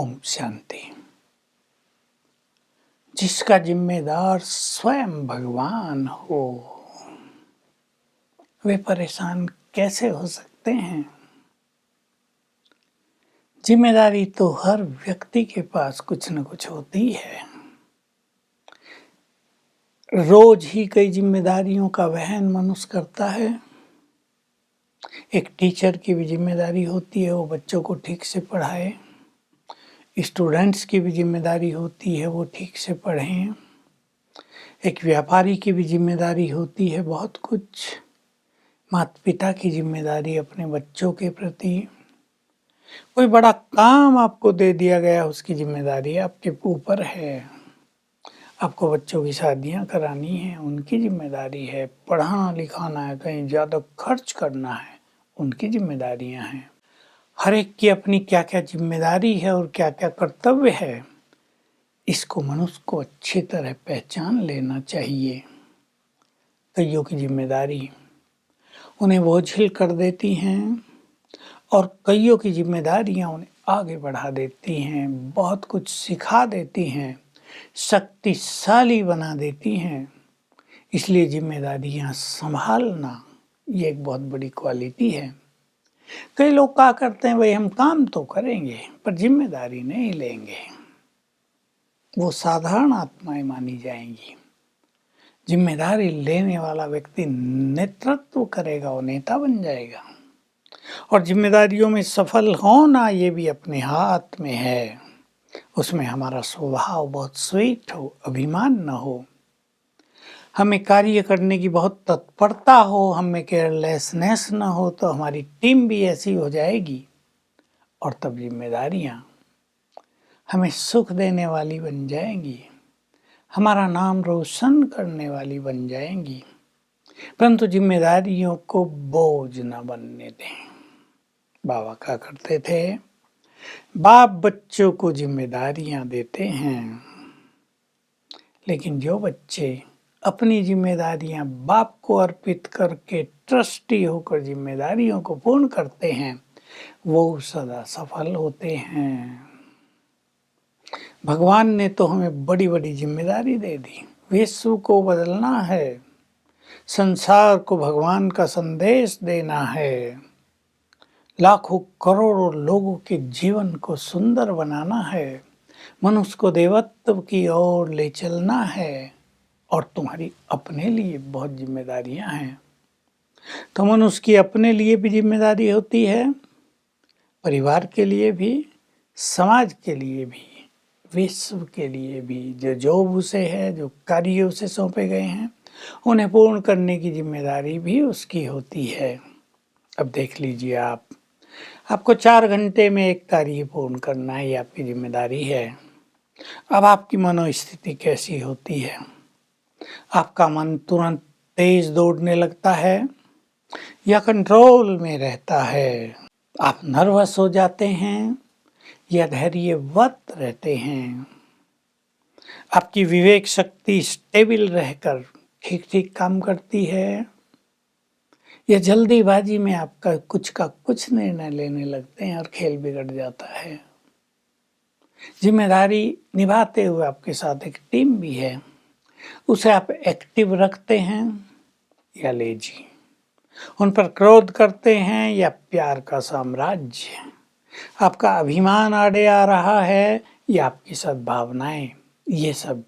ओम शांति। जिसका जिम्मेदार स्वयं भगवान हो, वे परेशान कैसे हो सकते हैं। जिम्मेदारी तो हर व्यक्ति के पास कुछ न कुछ होती है। रोज ही कई जिम्मेदारियों का वहन मनुष्य करता है। एक टीचर की भी जिम्मेदारी होती है, वो बच्चों को ठीक से पढ़ाए। स्टूडेंट्स की भी जिम्मेदारी होती है, वो ठीक से पढ़ें। एक व्यापारी की भी जिम्मेदारी होती है बहुत कुछ। माता पिता की जिम्मेदारी अपने बच्चों के प्रति। कोई बड़ा काम आपको दे दिया गया, उसकी जिम्मेदारी आपके ऊपर है। आपको बच्चों की शादियां करानी है, उनकी जिम्मेदारी है। पढ़ाना लिखाना है, कहीं ज़्यादा खर्च करना है, उनकी जिम्मेदारियां हैं। हर एक की अपनी क्या क्या जिम्मेदारी है और क्या क्या कर्तव्य है, इसको मनुष्य को अच्छी तरह पहचान लेना चाहिए। कईयों की जिम्मेदारी उन्हें बोझिल कर देती हैं और कईयों की जिम्मेदारियां उन्हें आगे बढ़ा देती हैं, बहुत कुछ सिखा देती हैं, शक्तिशाली बना देती हैं। इसलिए जिम्मेदारियां संभालना ये एक बहुत बड़ी क्वालिटी है। कई लोग क्या करते हैं, भाई हम काम तो करेंगे पर जिम्मेदारी नहीं लेंगे, वो साधारण आत्माएं मानी जाएंगी। जिम्मेदारी लेने वाला व्यक्ति नेतृत्व करेगा, वो नेता बन जाएगा। और जिम्मेदारियों में सफल होना ये भी अपने हाथ में है। उसमें हमारा स्वभाव बहुत स्वीट हो, अभिमान न हो, हमें कार्य करने की बहुत तत्परता हो, हमें केयरलेसनेस न हो, तो हमारी टीम भी ऐसी हो जाएगी और तब जिम्मेदारियां हमें सुख देने वाली बन जाएंगी, हमारा नाम रोशन करने वाली बन जाएंगी। परंतु जिम्मेदारियों को बोझ न बनने दें। बाबा क्या करते थे, बाप बच्चों को जिम्मेदारियां देते हैं, लेकिन जो बच्चे अपनी जिम्मेदारियां बाप को अर्पित करके ट्रस्टी होकर जिम्मेदारियों को पूर्ण करते हैं, वो सदा सफल होते हैं। भगवान ने तो हमें बड़ी बड़ी जिम्मेदारी दे दी। विश्व को बदलना है, संसार को भगवान का संदेश देना है, लाखों करोड़ों लोगों के जीवन को सुंदर बनाना है, मनुष्य को देवत्व की ओर ले चलना है। और तुम्हारी अपने लिए बहुत जिम्मेदारियां हैं। तो मनुष्य की अपने लिए भी जिम्मेदारी होती है, परिवार के लिए भी, समाज के लिए भी, विश्व के लिए भी। जो जॉब उसे है, जो कार्य उसे सौंपे गए हैं, उन्हें पूर्ण करने की जिम्मेदारी भी उसकी होती है। अब देख लीजिए, आपको 4 घंटे में एक कार्य पूर्ण करना है, ये आपकी जिम्मेदारी है। अब आपकी मनोस्थिति कैसी होती है? आपका मन तुरंत तेज दौड़ने लगता है या कंट्रोल में रहता है? आप नर्वस हो जाते हैं या धैर्यवत रहते हैं? आपकी विवेक शक्ति स्टेबल रहकर ठीक ठीक काम करती है या जल्दीबाजी में आपका कुछ का कुछ निर्णय लेने लगते हैं और खेल बिगड़ जाता है? जिम्मेदारी निभाते हुए आपके साथ एक टीम भी है, उसे आप एक्टिव रखते हैं या लेजी? उन पर क्रोध करते हैं या प्यार का साम्राज्य? आपका अभिमान आड़े आ रहा है या आपकी सद्भावनाएं? ये सब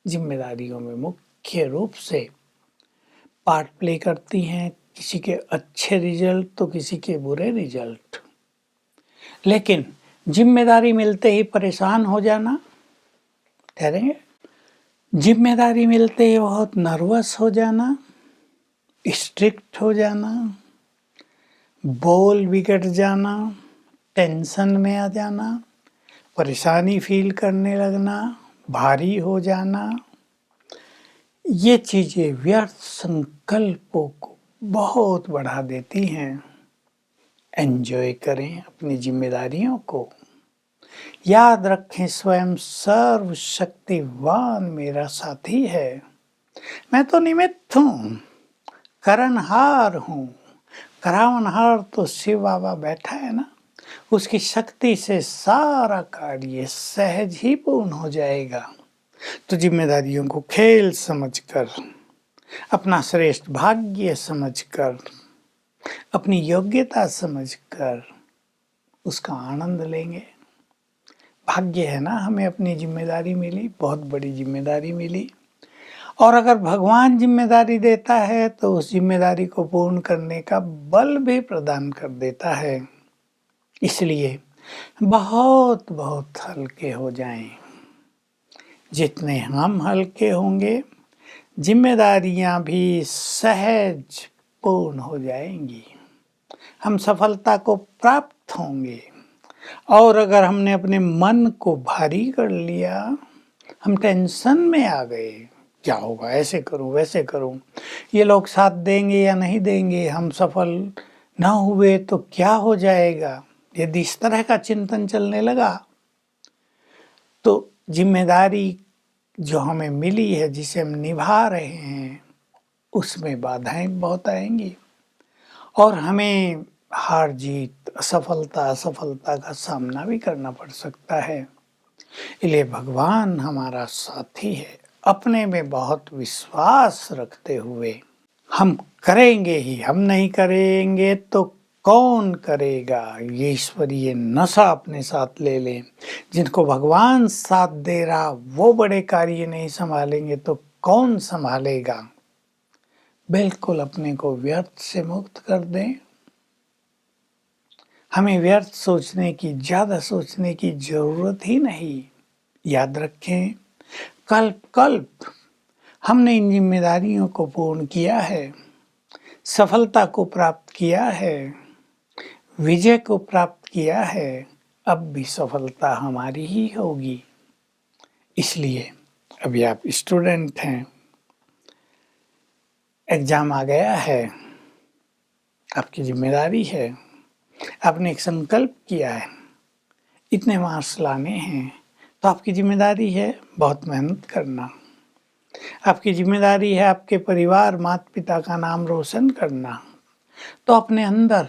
जिम्मेदारियों में मुख्य रूप से पार्ट प्ले करती हैं। किसी के अच्छे रिजल्ट तो किसी के बुरे रिजल्ट। लेकिन जिम्मेदारी मिलते ही परेशान हो जाना, ठहरेंगे, जिम्मेदारी मिलते ही बहुत नर्वस हो जाना, स्ट्रिक्ट हो जाना, बोल बिगड़ जाना, टेंशन में आ जाना, परेशानी फील करने लगना, भारी हो जाना, ये चीज़ें व्यर्थ संकल्पों को बहुत बढ़ा देती हैं। एंजॉय करें अपनी जिम्मेदारियों को। याद रखें, स्वयं सर्वशक्तिवान मेरा साथी है। मैं तो निमित्त हूँ, करनहार हूँ। करावनहार तो शिव बाबा बैठा है ना। उसकी शक्ति से सारा कार्य सहज ही पूर्ण हो जाएगा। तो जिम्मेदारियों को खेल समझकर, अपना श्रेष्ठ भाग्य समझकर, अपनी योग्यता समझकर उसका आनंद लेंगे। भाग्य है ना, हमें अपनी जिम्मेदारी मिली, बहुत बड़ी जिम्मेदारी मिली, और अगर भगवान जिम्मेदारी देता है तो उस जिम्मेदारी को पूर्ण करने का बल भी प्रदान कर देता है। इसलिए बहुत बहुत हल्के हो जाएं। जितने हम हल्के होंगे, जिम्मेदारियां भी सहज पूर्ण हो जाएंगी, हम सफलता को प्राप्त होंगे। और अगर हमने अपने मन को भारी कर लिया, हम टेंशन में आ गए, क्या होगा, ऐसे करूं वैसे करूं, ये लोग साथ देंगे या नहीं देंगे, हम सफल ना हुए तो क्या हो जाएगा, यदि इस तरह का चिंतन चलने लगा तो जिम्मेदारी जो हमें मिली है, जिसे हम निभा रहे हैं, उसमें बाधाएं बहुत आएंगी और हमें हार जीत, असफलता का सामना भी करना पड़ सकता है। इसलिए भगवान हमारा साथी है। अपने में बहुत विश्वास रखते हुए हम करेंगे ही, हम नहीं करेंगे तो कौन करेगा, ये ईश्वरीय नशा अपने साथ ले लें। जिनको भगवान साथ दे रहा वो बड़े कार्य नहीं संभालेंगे तो कौन संभालेगा। बिल्कुल अपने को व्यर्थ से मुक्त कर दें। हमें व्यर्थ सोचने की, ज़्यादा सोचने की जरूरत ही नहीं। याद रखें, कल्प कल्प हमने इन जिम्मेदारियों को पूर्ण किया है, सफलता को प्राप्त किया है, विजय को प्राप्त किया है, अब भी सफलता हमारी ही होगी। इसलिए अभी आप स्टूडेंट हैं, एग्जाम आ गया है, आपकी जिम्मेदारी है, आपने एक संकल्प किया है, इतने मार्क्स लाने हैं, तो आपकी जिम्मेदारी है बहुत मेहनत करना। आपकी जिम्मेदारी है आपके परिवार, माता पिता का नाम रोशन करना। तो अपने अंदर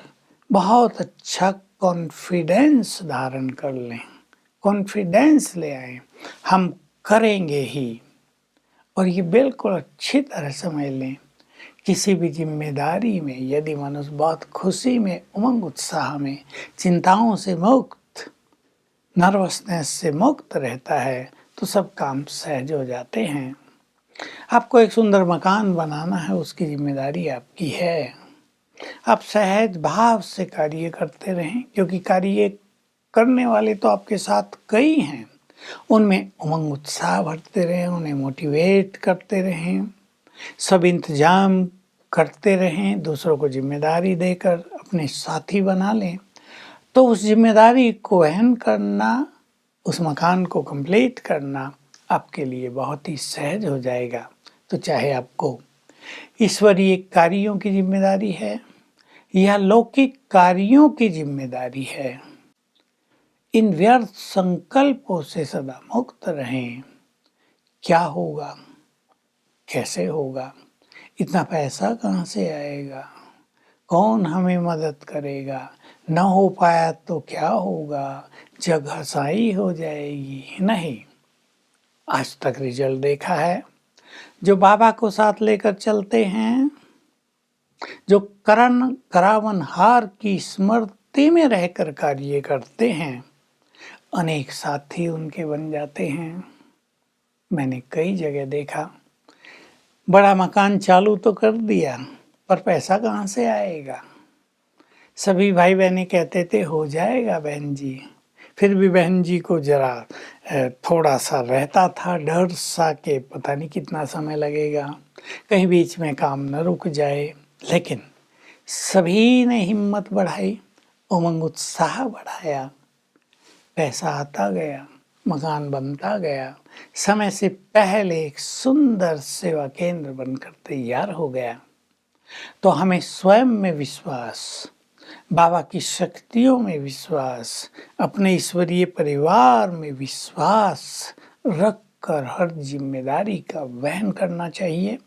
बहुत अच्छा कॉन्फिडेंस धारण कर लें, कॉन्फिडेंस ले आए, हम करेंगे ही। और ये बिल्कुल अच्छी तरह समझ लें, किसी भी जिम्मेदारी में यदि मनुष्य बहुत खुशी में, उमंग उत्साह में, चिंताओं से मुक्त, नर्वसनेस से मुक्त रहता है तो सब काम सहज हो जाते हैं। आपको एक सुंदर मकान बनाना है, उसकी जिम्मेदारी आपकी है। आप सहज भाव से कार्य करते रहें, क्योंकि कार्य करने वाले तो आपके साथ कई हैं। उनमें उमंग उत्साह भरते रहें, उन्हें मोटिवेट करते रहें, सब इंतजाम करते रहें, दूसरों को जिम्मेदारी देकर अपने साथी बना लें। तो उस जिम्मेदारी को वहन करना, उस मकान को कंप्लीट करना आपके लिए बहुत ही सहज हो जाएगा। तो चाहे आपको ईश्वरीय कार्यों की जिम्मेदारी है या लौकिक कार्यों की जिम्मेदारी है, इन व्यर्थ संकल्पों से सदा मुक्त रहें। क्या होगा, कैसे होगा, इतना पैसा कहाँ से आएगा, कौन हमें मदद करेगा, न हो पाया तो क्या होगा, जग हसाई हो जाएगी। नहीं, आज तक रिजल्ट देखा है। जो बाबा को साथ लेकर चलते हैं, जो करावन हार की स्मृति में रहकर कार्य करते हैं, अनेक साथी उनके बन जाते हैं। मैंने कई जगह देखा, बड़ा मकान चालू तो कर दिया पर पैसा कहाँ से आएगा। सभी भाई बहनें कहते थे हो जाएगा बहन जी, फिर भी बहन जी को जरा थोड़ा सा रहता था डर सा के पता नहीं कितना समय लगेगा, कहीं बीच में काम न रुक जाए। लेकिन सभी ने हिम्मत बढ़ाई, उमंग उत्साह बढ़ाया, पैसा आता गया, मकान बनता गया, समय से पहले एक सुंदर सेवा केंद्र बनकर तैयार हो गया। तो हमें स्वयं में विश्वास, बाबा की शक्तियों में विश्वास, अपने ईश्वरीय परिवार में विश्वास रखकर हर जिम्मेदारी का वहन करना चाहिए।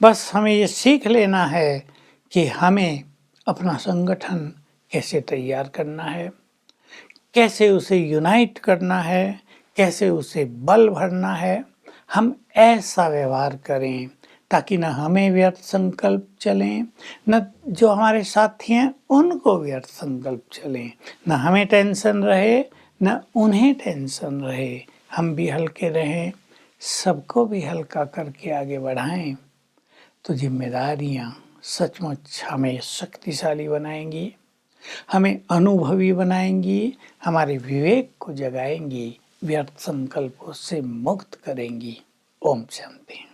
बस हमें ये सीख लेना है कि हमें अपना संगठन कैसे तैयार करना है, कैसे उसे यूनाइट करना है, कैसे उसे बल भरना है, हम ऐसा व्यवहार करें ताकि न हमें व्यर्थ संकल्प चलें, न जो हमारे साथी हैं उनको व्यर्थ संकल्प चलें, न हमें टेंशन रहे न उन्हें टेंशन रहे, हम भी हल्के रहें, सबको भी हल्का करके आगे बढ़ाएं। तो जिम्मेदारियां सचमुच हमें शक्तिशाली बनाएंगी, हमें अनुभवी बनाएंगी, हमारे विवेक को जगाएंगी, व्यर्थ संकल्पों से मुक्त करेंगी। ओम शांति।